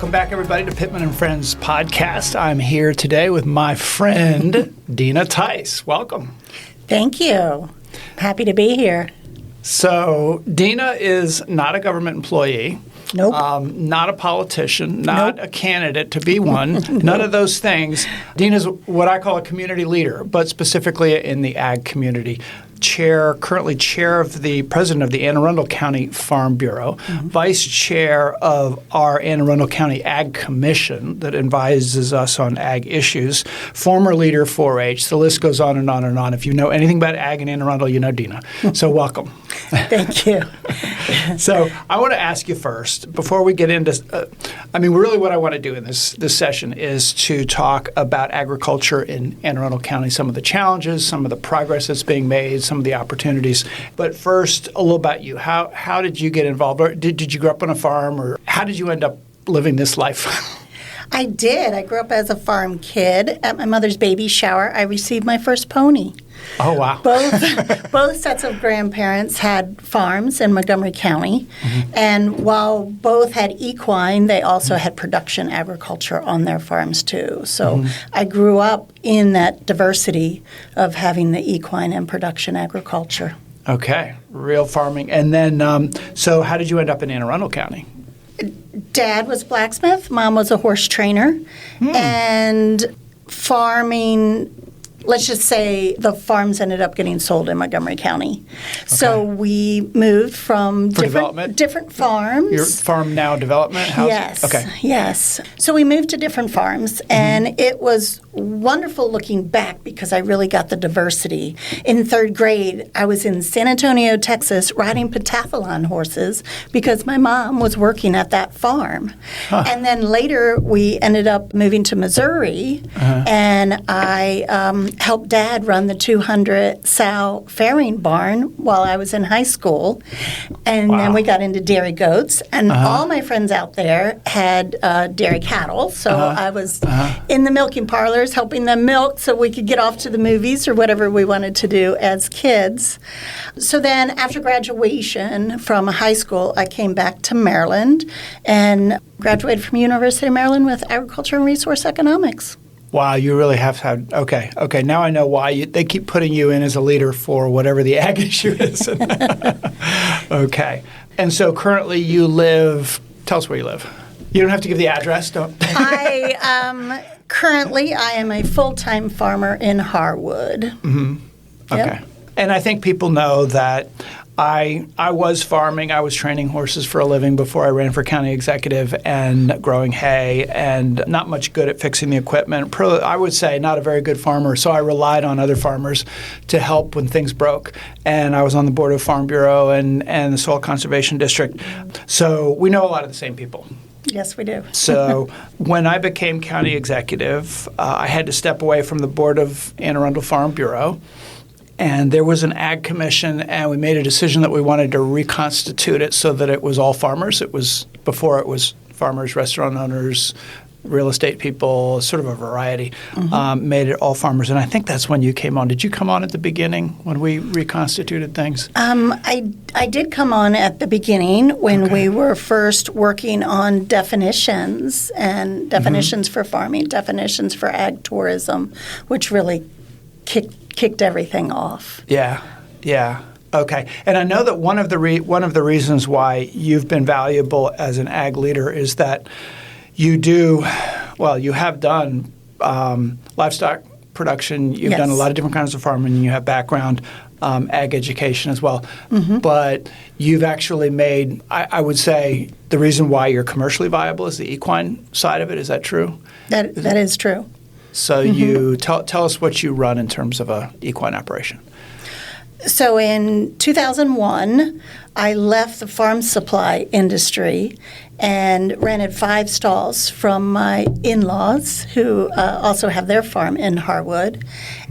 Welcome back, everybody, to Pittman Friends podcast. I'm here today with my friend, Deana Tice. Welcome. Thank you. Happy to be here. So, Deana is not a government employee. Nope. Not a politician, not a candidate to be one, none of those things. Deana's what I call a community leader, but specifically in the ag community. Currently chair of the president of the Anne Arundel County Farm Bureau, vice chair of our Anne Arundel County Ag Commission that advises us on ag issues, former leader 4-H. The list goes on and on and on. If you know anything about ag in Anne Arundel, you know Deana. So welcome. Thank you. So I want to ask you first, before we get into, really what I want to do in this session is to talk about agriculture in Anne Arundel County, some of the challenges, some of the progress that's being made, some of the opportunities. But first, a little about you. How did you get involved? Or did you grow up on a farm, or how did you end up living this life? I did. I grew up as a farm kid. At my mother's baby shower, I received my first pony. Oh, wow. Both sets of grandparents had farms in Montgomery County. And while both had equine, they also had production agriculture on their farms too. So I grew up in that diversity of having the equine and production agriculture. Okay. Real farming. And then, so how did you end up in Anne Arundel County? Dad was blacksmith. Mom was a horse trainer. And farming, let's just say the farms ended up getting sold in Montgomery County. Okay. So we moved from different farms. Your farm now development house? Yes. Okay. Yes. So we moved to different farms, and it was wonderful looking back because I really got the diversity. In third grade, I was in San Antonio, Texas, riding pentathlon horses because my mom was working at that farm. And then later we ended up moving to Missouri, and I helped Dad run the 200-sow farrowing barn while I was in high school. And then we got into dairy goats, and all my friends out there had dairy cattle, so I was in the milking parlors helping them milk so we could get off to the movies or whatever we wanted to do as kids. So then after graduation from high school, I came back to Maryland and graduated from University of Maryland with agriculture and resource economics. Wow, you really have had, okay. Now I know why they keep putting you in as a leader for whatever the ag issue is. Okay. And so currently you live, tell us where you live. You don't have to give the address, don't. Currently, I am a full-time farmer in Harwood. Okay. Yep. And I think people know that I was farming. I was training horses for a living before I ran for county executive and growing hay, and not much good at fixing the equipment. I would say not a very good farmer, so I relied on other farmers to help when things broke. And I was on the board of Farm Bureau and the Soil Conservation District. So we know a lot of the same people. Yes, we do. So when I became county executive, I had to step away from the board of Anne Arundel Farm Bureau. And there was an ag commission, and we made a decision that we wanted to reconstitute it so that it was all farmers. Before it was farmers, restaurant owners, real estate people, sort of a variety, made it all farmers. And I think that's when you came on. Did you come on at the beginning when we reconstituted things? I did come on at the beginning when we were first working on definitions and definitions for farming, definitions for ag tourism, which really kicked everything off. Yeah. Okay. And I know that one of the reasons why you've been valuable as an ag leader is that you have done livestock production. You've done a lot of different kinds of farming. You have background ag education as well. But you've actually made, I would say, the reason why you're commercially viable is the equine side of it. Is that true? That is true. So you tell us what you run in terms of a equine operation. So in 2001, I left the farm supply industry and rented 5 stalls from my in-laws who also have their farm in Harwood.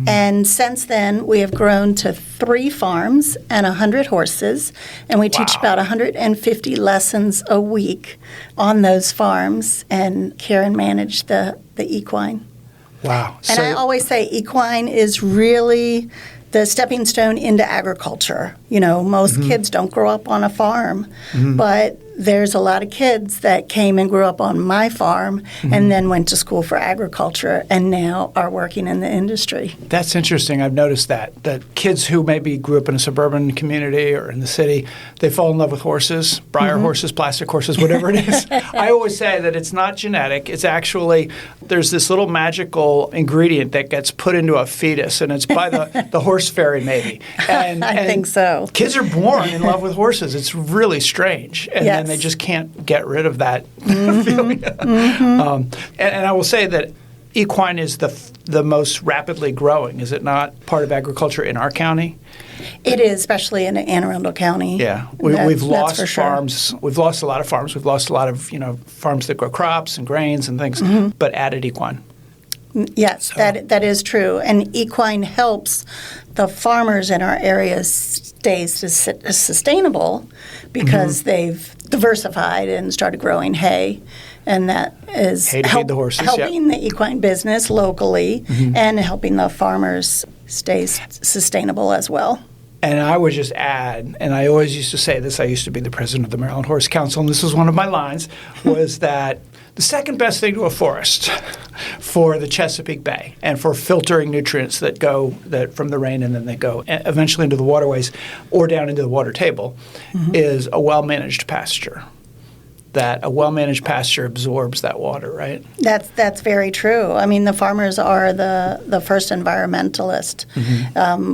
And since then, we have grown to 3 farms and 100 horses, and we teach about 150 lessons a week on those farms and care and manage the equine. Wow. And I always say equine is really the stepping stone into agriculture. You know, most kids don't grow up on a farm, but there's a lot of kids that came and grew up on my farm and then went to school for agriculture and now are working in the industry. That's interesting. I've noticed that kids who maybe grew up in a suburban community or in the city, they fall in love with horses, briar horses, plastic horses, whatever it is. I always say that it's not genetic. It's actually, there's this little magical ingredient that gets put into a fetus, and it's by the horse fairy maybe. And I think so. Kids are born in love with horses. It's really strange. And then they just can't get rid of that feeling. And I will say that equine is the most rapidly growing. Is it not part of agriculture in our county? It is, especially in Anne Arundel County. Yeah, we've lost farms. We've lost a lot of farms. We've lost a lot of farms that grow crops and grains and things, but added equine. Yes, that is true. And equine helps the farmers in our area stay sustainable because they've diversified and started growing hay. And that is hay to feed the horses, helping the equine business locally and helping the farmers stay sustainable as well. And I would just add, and I always used to say this, I used to be the president of the Maryland Horse Council, and this was one of my lines, was that the second best thing to a forest for the Chesapeake Bay and for filtering nutrients that go from the rain and then they go eventually into the waterways or down into the water table is a well-managed pasture. That a well-managed pasture absorbs that water, right? That's very true. I mean, the farmers are the first environmentalist.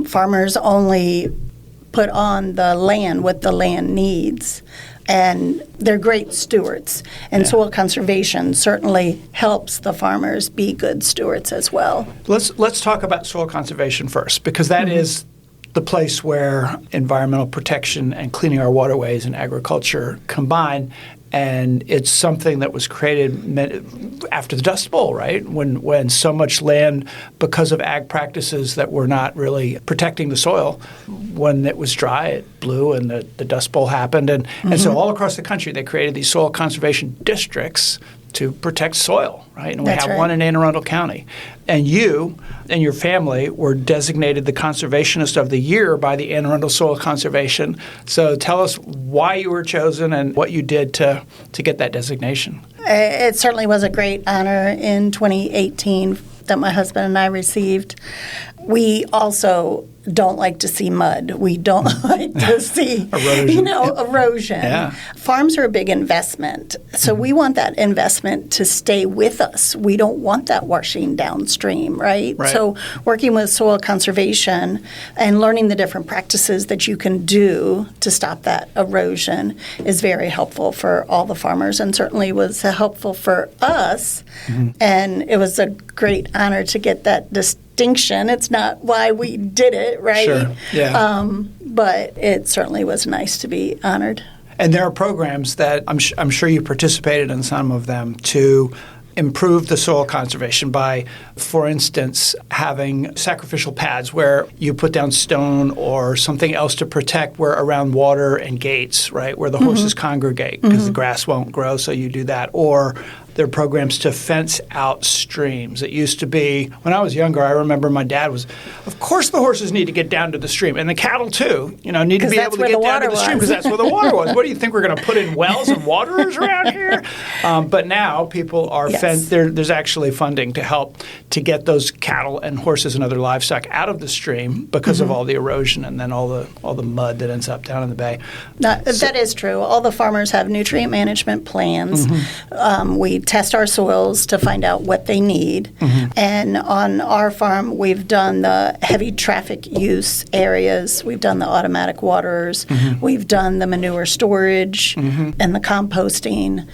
Farmers only put on the land what the land needs, and they're great stewards. And soil conservation certainly helps the farmers be good stewards as well. Let's talk about soil conservation first, because that is the place where environmental protection and cleaning our waterways and agriculture combine. And it's something that was created after the Dust Bowl, right? When so much land, because of ag practices that were not really protecting the soil, when it was dry, it blew and the Dust Bowl happened. And so all across the country, they created these soil conservation districts to protect soil, right? And we have one in Anne Arundel County. And you and your family were designated the Conservationist of the Year by the Anne Arundel Soil Conservation. So tell us why you were chosen and what you did to get that designation. It certainly was a great honor in 2018 that my husband and I received. We also don't like to see mud. We don't like to see erosion. Yeah. Farms are a big investment, so we want that investment to stay with us. We don't want that washing downstream, right? So working with soil conservation and learning the different practices that you can do to stop that erosion is very helpful for all the farmers, and certainly was helpful for us. And it was a great honor to get that distinction. It's not why we did it, right? Sure. Yeah. But it certainly was nice to be honored. And there are programs that I'm sure you participated in some of them to improve the soil conservation by, for instance, having sacrificial pads where you put down stone or something else to protect where around water and gates, right, where the horses congregate because the grass won't grow, so you do that. Or there are programs to fence out streams. It used to be, when I was younger, I remember my dad was, of course the horses need to get down to the stream, and the cattle too, need to be able to get down to the stream because that's where the water was. What do you think, we're going to put in wells and waterers around here? But now people are there's actually funding to help to get those cattle and horses and other livestock out of the stream because of all the erosion and then all the mud that ends up down in the bay. That is true. All the farmers have nutrient management plans. We test our soils to find out what they need. And on our farm, we've done the heavy traffic use areas. We've done the automatic waterers. We've done the manure storage and the composting.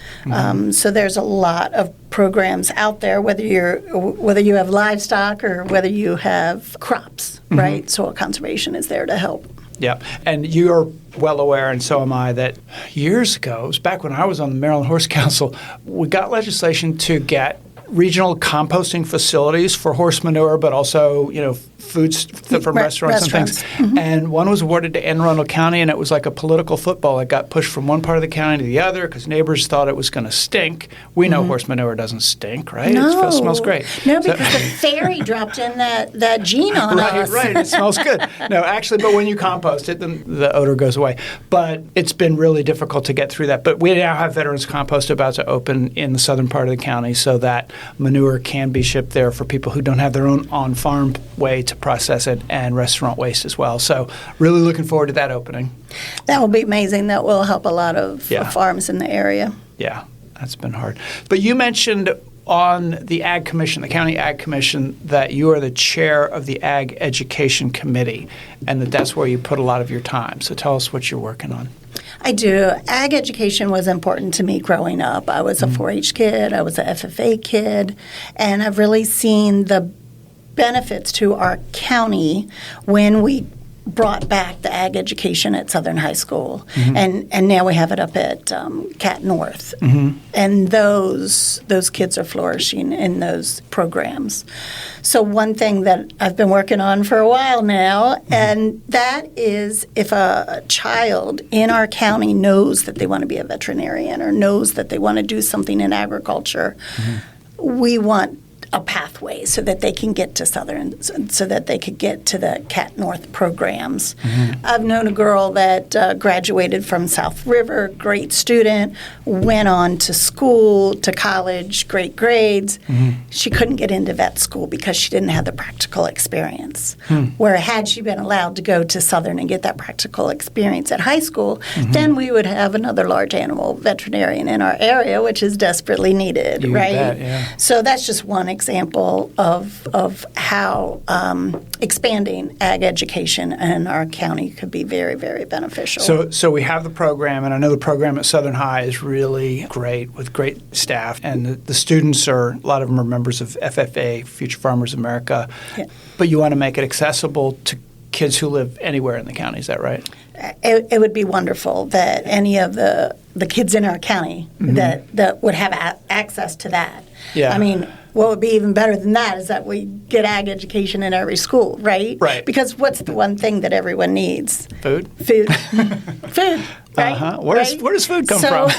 So there's a lot of programs out there, whether you have livestock or whether you have crops, right? Soil conservation is there to help. Yeah, and you're well aware, and so am I, that years ago, it was back when I was on the Maryland Horse Council, we got legislation to get regional composting facilities for horse manure, but also, foods from restaurants and things. Mm-hmm. And one was awarded to Anne Arundel County, and it was like a political football. It got pushed from one part of the county to the other because neighbors thought it was going to stink. We know horse manure doesn't stink, right? No. It smells great. No, because the fairy dropped in that gene on us. Right. It smells good. No, actually, but when you compost it, then the odor goes away. But it's been really difficult to get through that. But we now have Veterans Compost about to open in the southern part of the county so that manure can be shipped there for people who don't have their own on-farm way to process it, and restaurant waste as well. So really looking forward to that opening. That will be amazing. That will help a lot of farms in the area. Yeah, that's been hard. But you mentioned on the Ag Commission, the County Ag Commission, that you are the chair of the Ag Education Committee, and that's where you put a lot of your time. So tell us what you're working on. I do. Ag education was important to me growing up. I was a 4-H kid. I was a FFA kid. And I've really seen the benefits to our county when we brought back the ag education at Southern High School, and now we have it up at Cat North, and those kids are flourishing in those programs. So one thing that I've been working on for a while now, and that is if a child in our county knows that they want to be a veterinarian or knows that they want to do something in agriculture, we want a pathway so that they can get to Southern, so that they could get to the Cat North programs. I've known a girl that graduated from South River, great student, went on to school, to college, great grades. She couldn't get into vet school because she didn't have the practical experience. Where had she been allowed to go to Southern and get that practical experience at high school, then we would have another large animal veterinarian in our area, which is desperately needed, right? Bet, yeah. So that's just one example of how expanding ag education in our county could be very, very beneficial. So we have the program, and I know the program at Southern High is really great with great staff, and the students a lot of them are members of FFA, Future Farmers America, but you want to make it accessible to kids who live anywhere in the county, is that right? It would be wonderful that any of the kids in our county that would have access to that. Yeah. I mean, what would be even better than that is that we get ag education in every school, right? Right. Because what's the one thing that everyone needs? Food. Food, right? Where does food come from?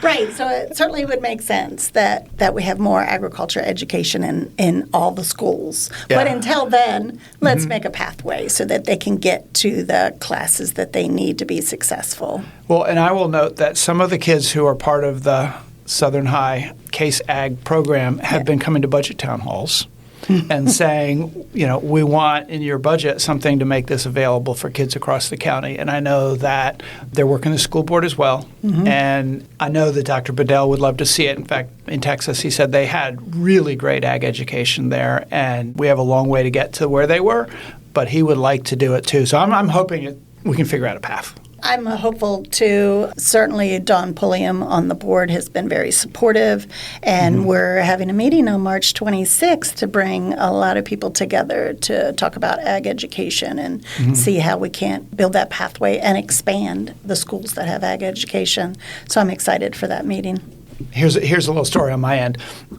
Right. So it certainly would make sense that we have more agriculture education in all the schools. Yeah. But until then, let's make a pathway so that they can get to the classes that they need to be successful. Well, and I will note that some of the kids who are part of the Southern High Case Ag program have been coming to budget town halls and saying, we want in your budget something to make this available for kids across the county. And I know that they're working the school board as well. And I know that Dr. Bedell would love to see it. In fact, in Texas, he said they had really great ag education there, and we have a long way to get to where they were, but he would like to do it too. So I'm hoping we can figure out a path. I'm hopeful too. Certainly, Don Pulliam on the board has been very supportive, and we're having a meeting on March 26th to bring a lot of people together to talk about ag education and see how we can build that pathway and expand the schools that have ag education. So I'm excited for that meeting. Here's a little story on my end.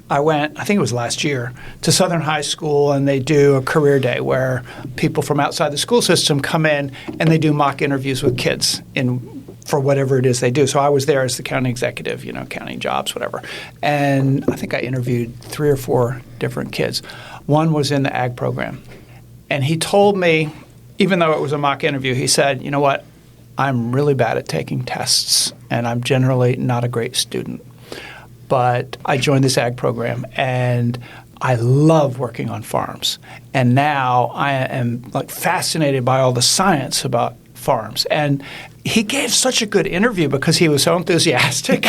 I went, I think it was last year, to Southern High School, and they do a career day where people from outside the school system come in and they do mock interviews with kids for whatever it is they do. So I was there as the county executive, county jobs, whatever. And I think I interviewed 3 or 4 different kids. One was in the ag program. And he told me, even though it was a mock interview, he said, you know what, I'm really bad at taking tests, and I'm generally not a great student. But I joined this ag program, and I love working on farms. And now I am fascinated by all the science about farms. And he gave such a good interview because he was so enthusiastic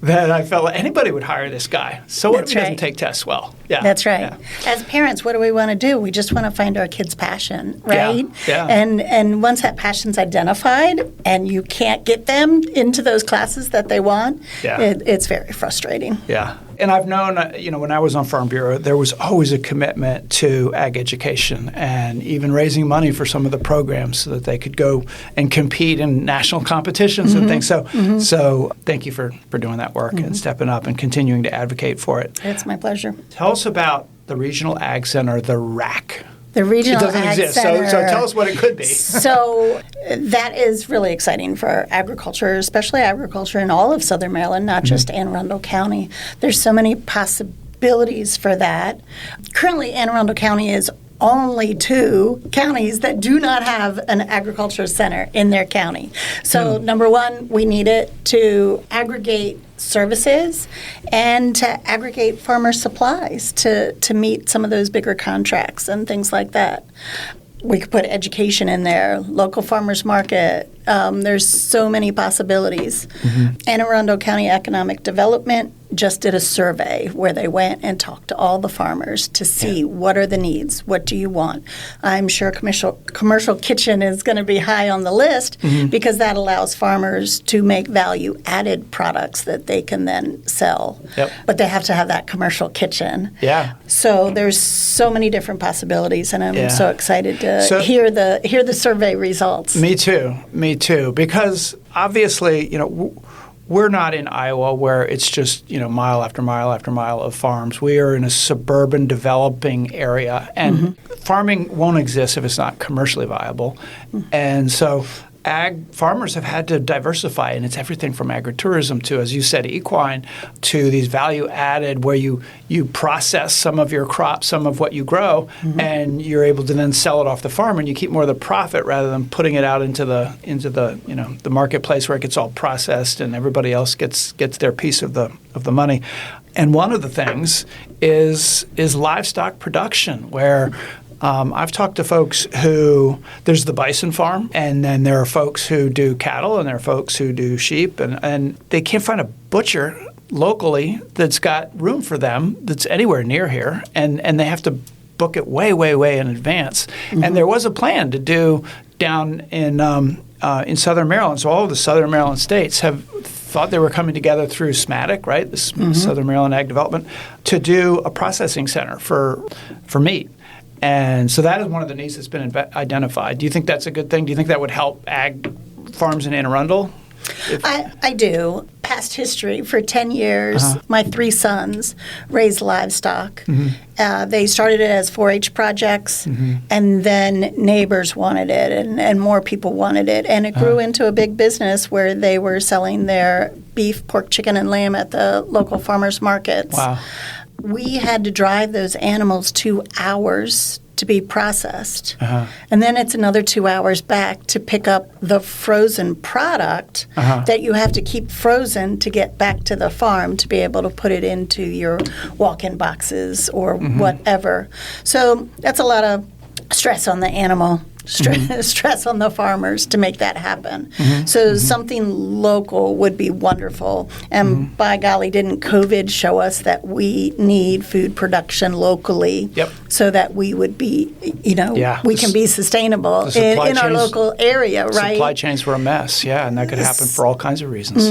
that I felt like anybody would hire this guy. So what if he doesn't take tests well? Yeah, that's right. Yeah. As parents, what do we want to do? We just want to find our kids' passion, right? Yeah. And once that passion's identified and you can't get them into those classes that they want, it's very frustrating. Yeah. And I've known, when I was on Farm Bureau, there was always a commitment to ag education and even raising money for some of the programs so that they could go and compete in national competitions and things. So thank you for doing that work and stepping up and continuing to advocate for it. It's my pleasure. Tell us about the Regional Ag Center, the RAC. The Regional It doesn't Ag exist, Center. so tell us what it could be. So that is really exciting for agriculture, especially agriculture in all of Southern Maryland, not just Anne Arundel County. There's so many possibilities for that. Currently, Anne Arundel County is only 2 counties that do not have an agriculture center in their county. So number one, we need it to aggregate services and to aggregate farmer supplies to meet some of those bigger contracts and things like that. We could put education in there, local farmers market. There's so many possibilities. Anne Arundel County Economic Development just did a survey where they went and talked to all the farmers to see what are the needs, what do you want. I'm sure commercial kitchen is going to be high on the list because that allows farmers to make value-added products that they can then sell. But they have to have that commercial kitchen. So there's so many different possibilities, and I'm so excited to hear the survey results. Me too, because obviously, we're not in Iowa where it's just, mile after mile after mile of farms. We are in a suburban developing area, and farming won't exist if it's not commercially viable. And so ag farmers have had to diversify, and it's everything from agritourism to, as you said, equine, to these value-added where you process some of your crops, some of what you grow, and you're able to then sell it off the farm, and you keep more of the profit rather than putting it out into the the marketplace where it gets all processed and everybody else gets their piece of the money. And one of the things is livestock production, where I've talked to folks who, there's the bison farm, and then there are folks who do cattle, and there are folks who do sheep, and they can't find a butcher locally that's got room for them that's anywhere near here, and they have to book it way, way, way in advance. And there was a plan to do down in Southern Maryland, so all of the Southern Maryland states have thought they were coming together through SMATIC, right, the Southern Maryland Ag Development, to do a processing center for meat. And so that is one of the needs that's been identified. Do you think that's a good thing? Do you think that would help ag farms in Anne Arundel? I do. Past history, for 10 years, my 3 sons raised livestock. They started it as 4-H projects, and then neighbors wanted it, and more people wanted it. And it grew into a big business where they were selling their beef, pork, chicken, and lamb at the local farmers markets. Wow. We had to drive those animals 2 hours to be processed. And then it's another 2 hours back to pick up the frozen product that you have to keep frozen to get back to the farm to be able to put it into your walk-in boxes or whatever. So that's a lot of stress on the animal. Stress on the farmers to make that happen. So something local would be wonderful. And by golly, didn't COVID show us that we need food production locally so that we would be, we can be sustainable in our local area, right? Supply chains were a mess, and that could happen for all kinds of reasons.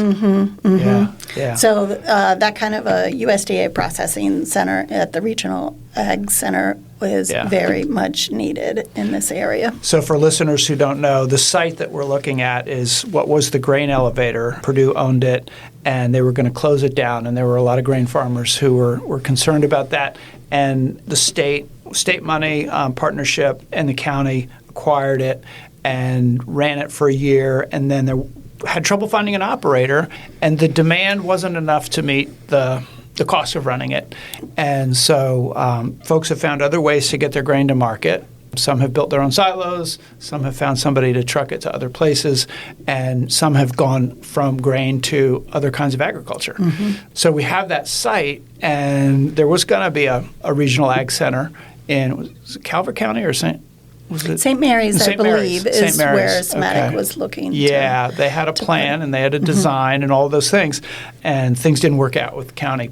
So that kind of a USDA processing center at the Regional Ag Center is very much needed in this area. So for listeners who don't know, the site that we're looking at is what was the grain elevator. Purdue owned it, and they were going to close it down, and there were a lot of grain farmers who were concerned about that. And the state money partnership and the county acquired it and ran it for a year, and then they had trouble finding an operator, and the demand wasn't enough to meet the cost of running it. And so folks have found other ways to get their grain to market. Some have built their own silos, some have found somebody to truck it to other places, and some have gone from grain to other kinds of agriculture. So we have that site, and there was going to be a regional ag center in, was it Calvert County or St. Mary's, I believe, is where SMATIC was looking. Yeah, they had a plan and they had a design and all those things, and things didn't work out with the county.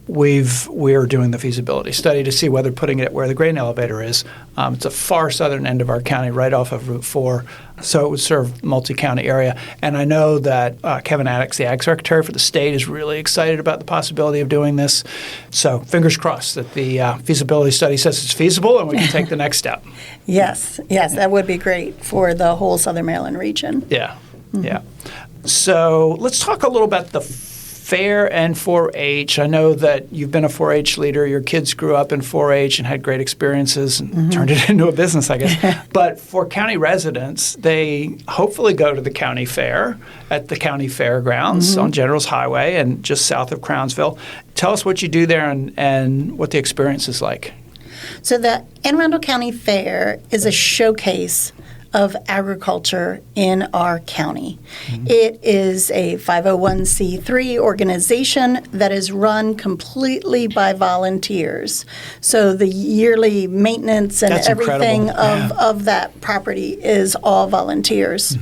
We're doing the feasibility study to see whether putting it where the grain elevator is. It's a far southern end of our county, right off of Route 4, so it would serve multi-county area. And I know that Kevin Addix, the Ag Secretary for the state, is really excited about the possibility of doing this. So fingers crossed that the feasibility study says it's feasible and we can take the next step. Yes, that would be great for the whole Southern Maryland region. Yeah. Yeah. So let's talk a little about the fair and 4-H. I know that you've been a 4-H leader. Your kids grew up in 4-H and had great experiences and turned it into a business, I guess. But for county residents, they hopefully go to the county fair at the county fairgrounds on Generals Highway and just south of Crownsville. Tell us what you do there and what the experience is like. So the Anne Arundel County Fair is a showcase of agriculture in our county. It is a 501c3 organization that is run completely by volunteers. So the yearly maintenance and That's everything incredible. of that property is all volunteers.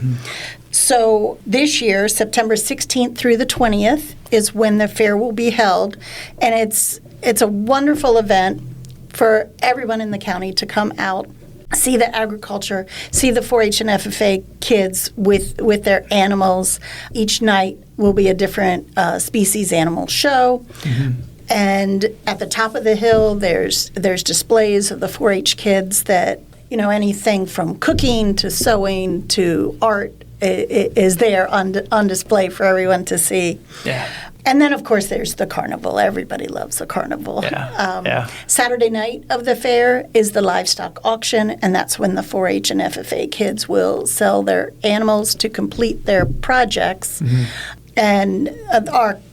So this year, September 16th through the 20th is when the fair will be held, and it's a wonderful event for everyone in the county to come out, see the agriculture, see the 4-H and FFA kids with their animals. Each night will be a different species animal show. And at the top of the hill, there's displays of the 4-H kids that, anything from cooking to sewing to art is there on display for everyone to see. Yeah. And then, of course, there's the carnival. Everybody loves the carnival. Saturday night of the fair is the livestock auction, and that's when the 4-H and FFA kids will sell their animals to complete their projects. And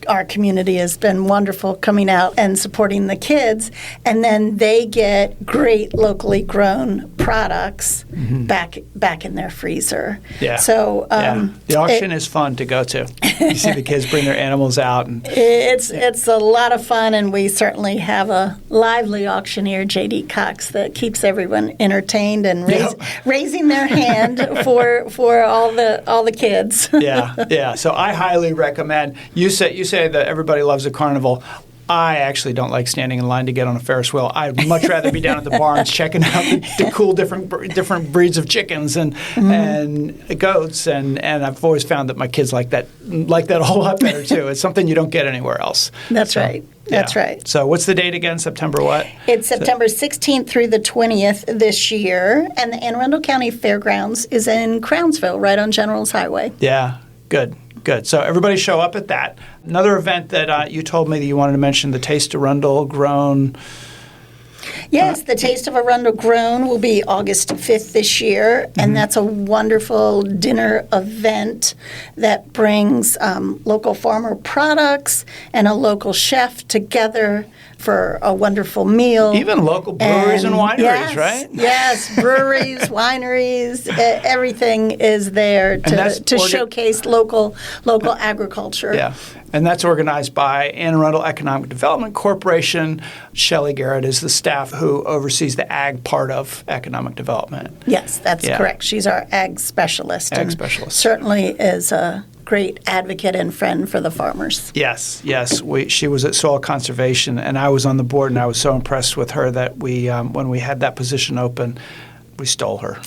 our community has been wonderful coming out and supporting the kids, and then they get great locally grown products back in their freezer. Yeah. So the auction is fun to go to. You see the kids bring their animals out, and it's a lot of fun, and we certainly have a lively auctioneer, J.D. Cox, that keeps everyone entertained and raising their hand for all the kids. Yeah. So I highly recommend. You say that everybody loves a carnival. I actually don't like standing in line to get on a Ferris wheel. I'd much rather be down at the barns checking out the cool different breeds of chickens and goats, and I've always found that my kids like that a whole lot better too. It's something you don't get anywhere else. That's right. That's right. So what's the date again? September what? It's September 16th through the 20th this year, and the Anne Arundel County Fairgrounds is in Crownsville, right on Generals Highway. Yeah, good. So everybody show up at that. Another event that you told me that you wanted to mention, the Taste of Arundel Grown. Yes, the Taste of Arundel Grown will be August 5th this year, and that's a wonderful dinner event that brings local farmer products and a local chef together for a wonderful meal. Even local breweries and wineries, right? Yes, breweries, wineries, everything is there to showcase local agriculture. Yeah, and that's organized by Anne Arundel Economic Development Corporation. Shelley Garrett is the staff who oversees the ag part of economic development. Yes, that's correct. She's our ag specialist. Certainly is a great advocate and friend for the farmers. Yes. She was at Soil Conservation, and I was on the board, and I was so impressed with her that we, when we had that position open, we stole her.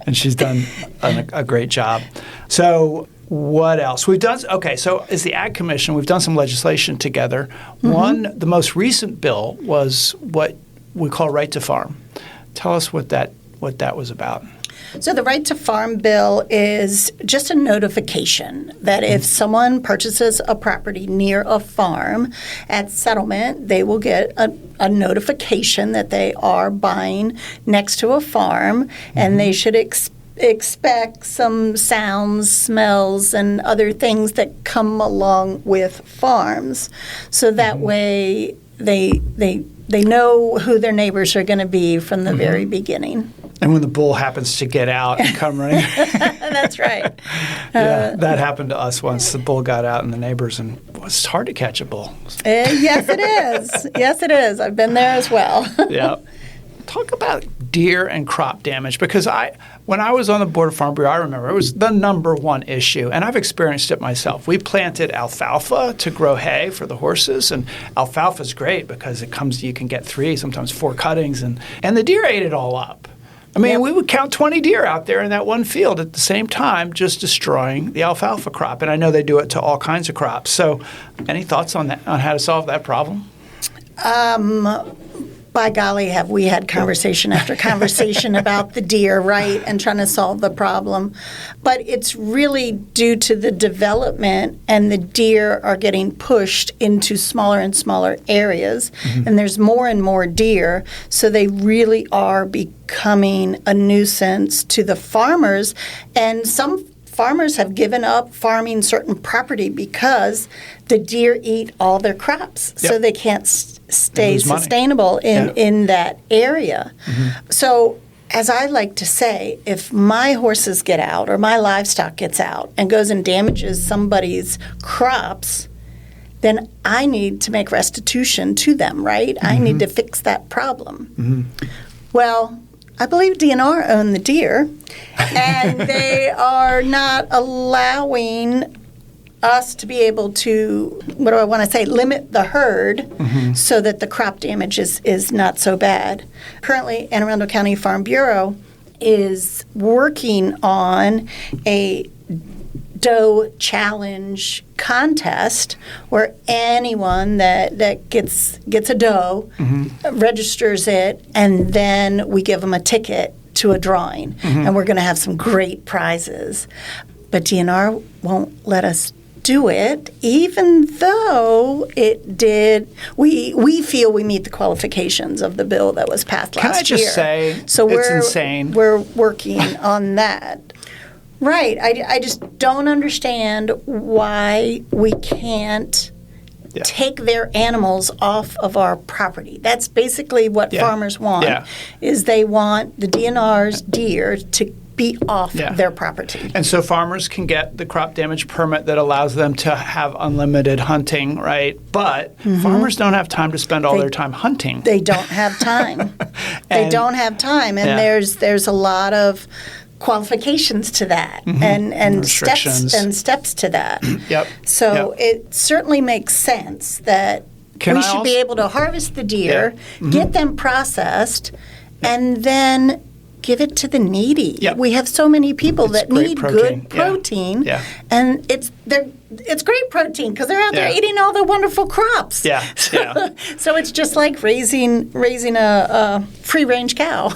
And she's done a great job. So what else? So as the Ag Commission, we've done some legislation together. The most recent bill was what we call Right to Farm. Tell us what that was about. So the Right to Farm bill is just a notification that if someone purchases a property near a farm at settlement, they will get a notification that they are buying next to a farm, and they should expect some sounds, smells, and other things that come along with farms. So that way they know who their neighbors are going to be from the very beginning. And when the bull happens to get out and come running. That's right. That happened to us once. The bull got out and the neighbors, and it's hard to catch a bull. Yes, it is. Yes, it is. I've been there as well. Yeah. Talk about deer and crop damage, because when I was on the Board of Farm Bureau, I remember it was the number one issue, and I've experienced it myself. We planted alfalfa to grow hay for the horses, and alfalfa's great because you can get 3, sometimes 4 cuttings, and the deer ate it all up. I mean, we would count 20 deer out there in that one field at the same time, just destroying the alfalfa crop. And I know they do it to all kinds of crops. So any thoughts on that, on how to solve that problem? by golly, have we had conversation after conversation about the deer, right, and trying to solve the problem. But it's really due to the development, and the deer are getting pushed into smaller and smaller areas, and there's more and more deer, so they really are becoming a nuisance to the farmers, and some farmers have given up farming certain property because the deer eat all their crops, so they can't stay sustainable in that area. So, as I like to say, if my horses get out or my livestock gets out and goes and damages somebody's crops, then I need to make restitution to them, right? I need to fix that problem. Well, I believe DNR own the deer, and they are not allowing us to be able to, limit the herd so that the crop damage is not so bad. Currently, Anne Arundel County Farm Bureau is working on a doe challenge contest where anyone that gets a doe registers it, and then we give them a ticket to a drawing, and we're going to have some great prizes. But DNR won't let us do it, even though it did. We feel we meet the qualifications of the bill that was passed last year. Can I just say, so it's insane. We're working on that. Right. I just don't understand why we can't take their animals off of our property. That's basically what farmers want, is they want the DNR's deer to be off their property. And so farmers can get the crop damage permit that allows them to have unlimited hunting, right? But farmers don't have time to spend all their time hunting. They don't have time. They don't have time. And there's a lot of qualifications to that, and steps to that. So it certainly makes sense that we should be able to harvest the deer, get them processed, and then give it to the needy. We have so many people that need good protein, and it's great protein because they're out there eating all the wonderful crops. So it's just like raising a free-range cow.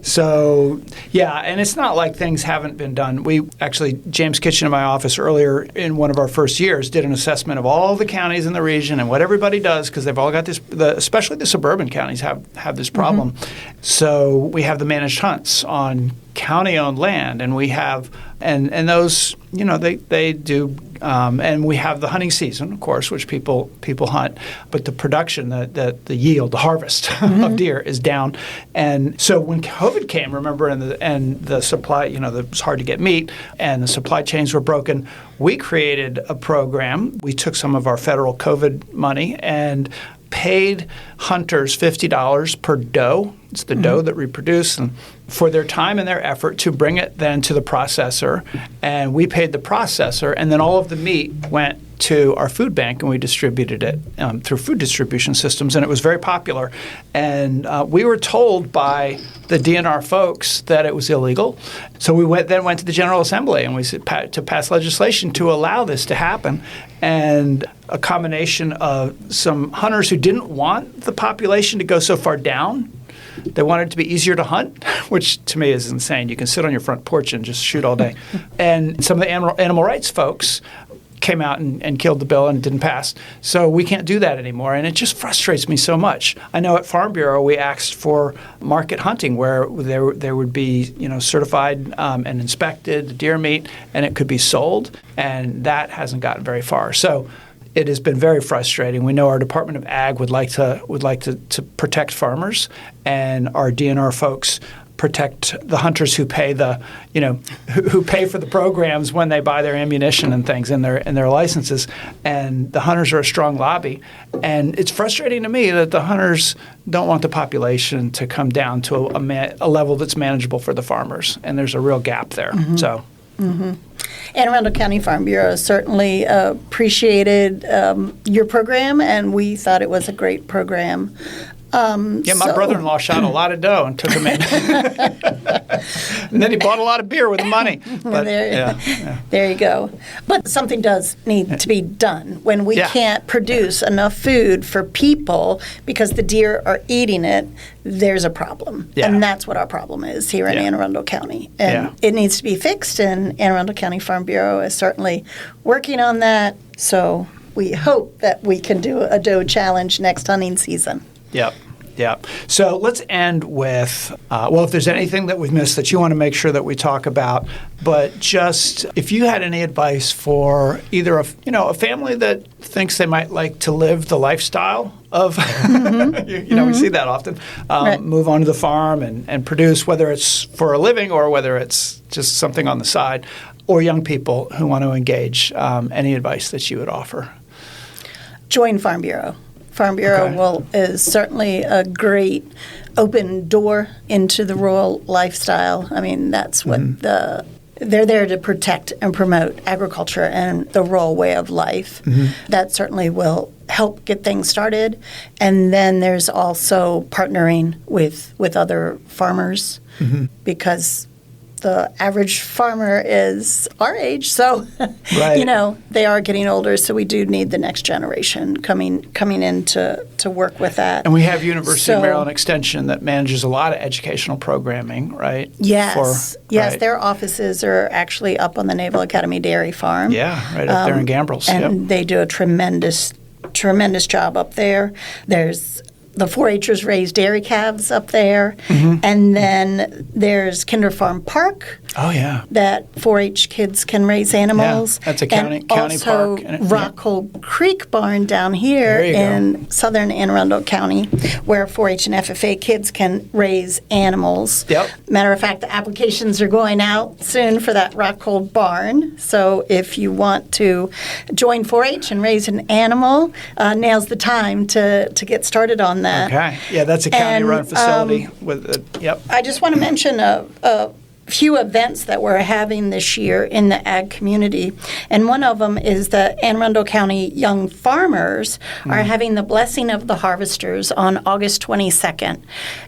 So, and it's not like things haven't been done. We actually, James Kitchen in my office earlier in one of our first years did an assessment of all the counties in the region and what everybody does, because they've all got this, especially the suburban counties have this problem. So we have the managed hunts on county-owned land, and we have, and those, they do, and we have the hunting season, of course, which people hunt, but the production, the yield, the harvest of deer is down. And so when COVID came, remember, and the supply, it was hard to get meat, and the supply chains were broken, we created a program. We took some of our federal COVID money and paid hunters $50 per doe. It's the doe that reproduced, and for their time and their effort to bring it then to the processor. And we paid the processor, and then all of the meat went to our food bank, and we distributed it through food distribution systems, and it was very popular. And we were told by the DNR folks that it was illegal. So we went to the General Assembly, and we said to pass legislation to allow this to happen. And a combination of some hunters who didn't want the population to go so far down. They wanted it to be easier to hunt, which to me is insane. You can sit on your front porch and just shoot all day. And some of the animal rights folks came out and killed the bill and it didn't pass. So we can't do that anymore, and it just frustrates me so much. I know at Farm Bureau we asked for market hunting where there would be certified and inspected deer meat, and it could be sold, and that hasn't gotten very far. So it has been very frustrating. We know our Department of Ag would like to protect farmers, and our DNR folks protect the hunters who pay who pay for the programs when they buy their ammunition and things and their licenses. And the hunters are a strong lobby, and it's frustrating to me that the hunters don't want the population to come down to a level that's manageable for the farmers, and there's a real gap there. So. Anne Arundel County Farm Bureau certainly appreciated your program, and we thought it was a great program. Yeah, my brother-in-law shot a lot of dough and took them in. And then he bought a lot of beer with the money. But, there you go. But something does need to be done when we can't produce enough food for people because the deer are eating it. There's a problem. Yeah. And that's what our problem is here in Anne Arundel County. And it needs to be fixed, and Anne Arundel County Farm Bureau is certainly working on that. So we hope that we can do a doe challenge next hunting season. Yep. Yeah. So let's end with, if there's anything that we've missed that you want to make sure that we talk about, but just if you had any advice for either a family that thinks they might like to live the lifestyle of, we see that often, move onto the farm and produce, whether it's for a living or whether it's just something on the side, or young people who want to engage, any advice that you would offer? Join Farm Bureau. Farm Bureau is certainly a great open door into the rural lifestyle. I mean, that's what they're there to protect and promote agriculture and the rural way of life. That certainly will help get things started. And then there's also partnering with other farmers because the average farmer is our age, so they are getting older. So we do need the next generation coming in to work with that. And we have University of Maryland Extension that manages a lot of educational programming, right? Yes, their offices are actually up on the Naval Academy Dairy Farm. Yeah, right up there in Gambrels. And they do a tremendous job up there. There's the 4-H'ers raise dairy calves up there. And then there's Kinder Farm Park. Oh, yeah. That 4-H kids can raise animals. Yeah, that's a county park. And also Rockhole Creek Barn down here in southern Anne Arundel County, where 4-H and FFA kids can raise animals. Yep. Matter of fact, the applications are going out soon for that Rockhole Barn. So if you want to join 4-H and raise an animal, now's the time to get started on that. Okay. Yeah, that's a county-run facility. I just want to mention a few events that we're having this year in the ag community. And one of them is the Anne Arundel County Young Farmers are having the Blessing of the Harvesters on August 22nd.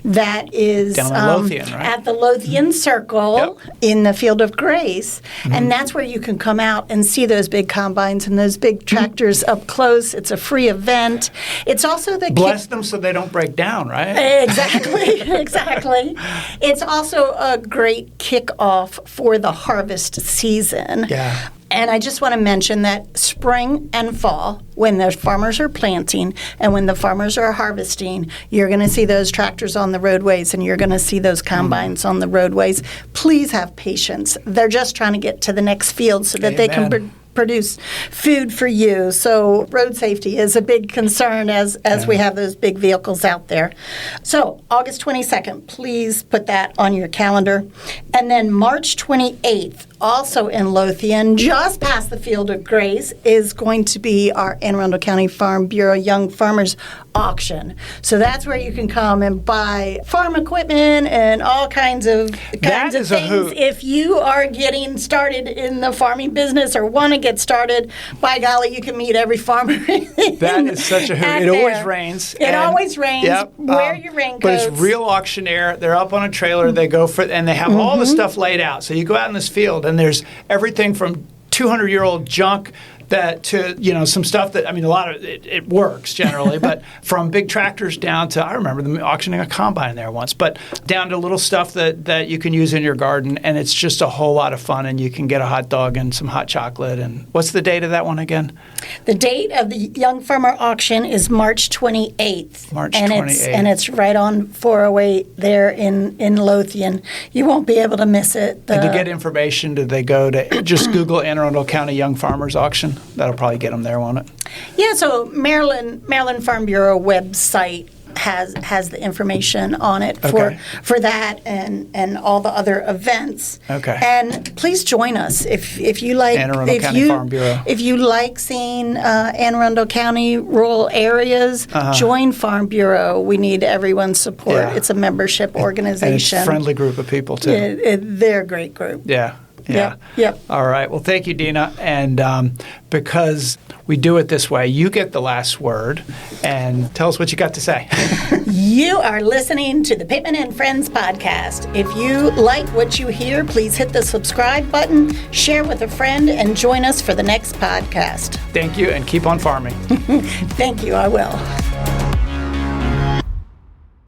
That is down in Lothian, right? At the Lothian Circle in the Field of Grace. And that's where you can come out and see those big combines and those big tractors up close. It's a free event. It's also the bless them so they don't break down, right? Exactly. It's also a great kickoff for the harvest season. Yeah. And I just want to mention that spring and fall, when the farmers are planting and when the farmers are harvesting, you're going to see those tractors on the roadways and you're going to see those combines on the roadways. Please have patience. They're just trying to get to the next field so that they can produce food for you. So road safety is a big concern as we have those big vehicles out there. So August 22nd, please put that on your calendar. And then March 28th, also in Lothian, just past the Field of Grace, is going to be our Anne Arundel County Farm Bureau Young Farmers Auction. So that's where you can come and buy farm equipment and all kinds of things. If you are getting started in the farming business or want to get started, by golly, you can meet every farmer. That is such a hoot. It always rains. It always rains. Yep. Wear your raincoats. But it's real auctioneer. They're up on a trailer. They go for, and they have all the stuff laid out. So you go out in this field, and there's everything from 200-year-old junk to some stuff that, I mean, a lot of it works generally, but from big tractors down to, I remember them auctioning a combine there once, but down to little stuff that you can use in your garden, and it's just a whole lot of fun, and you can get a hot dog and some hot chocolate. And what's the date of that one again? The date of the Young Farmer Auction is March 28th. March 28th. And it's right on 408 there in Lothian. You won't be able to miss it. And to get information, do they go to just Google Anne Arundel County Young Farmers Auction? That'll probably get them there, won't it? Yeah, so Maryland Farm Bureau website has the information on it for that and all the other events. Okay. And please join us if you like Anne Arundel County Farm Bureau. If you like seeing Anne Arundel County rural areas, join Farm Bureau. We need everyone's support. Yeah. It's a membership organization. And it's a friendly group of people too. They're a great group. Yeah. Yep. All right. Well, thank you, Deana. And because we do it this way, you get the last word. And tell us what you got to say. You are listening to the Pittman and Friends podcast. If you like what you hear, please hit the subscribe button, share with a friend, and join us for the next podcast. Thank you, and keep on farming. Thank you. I will.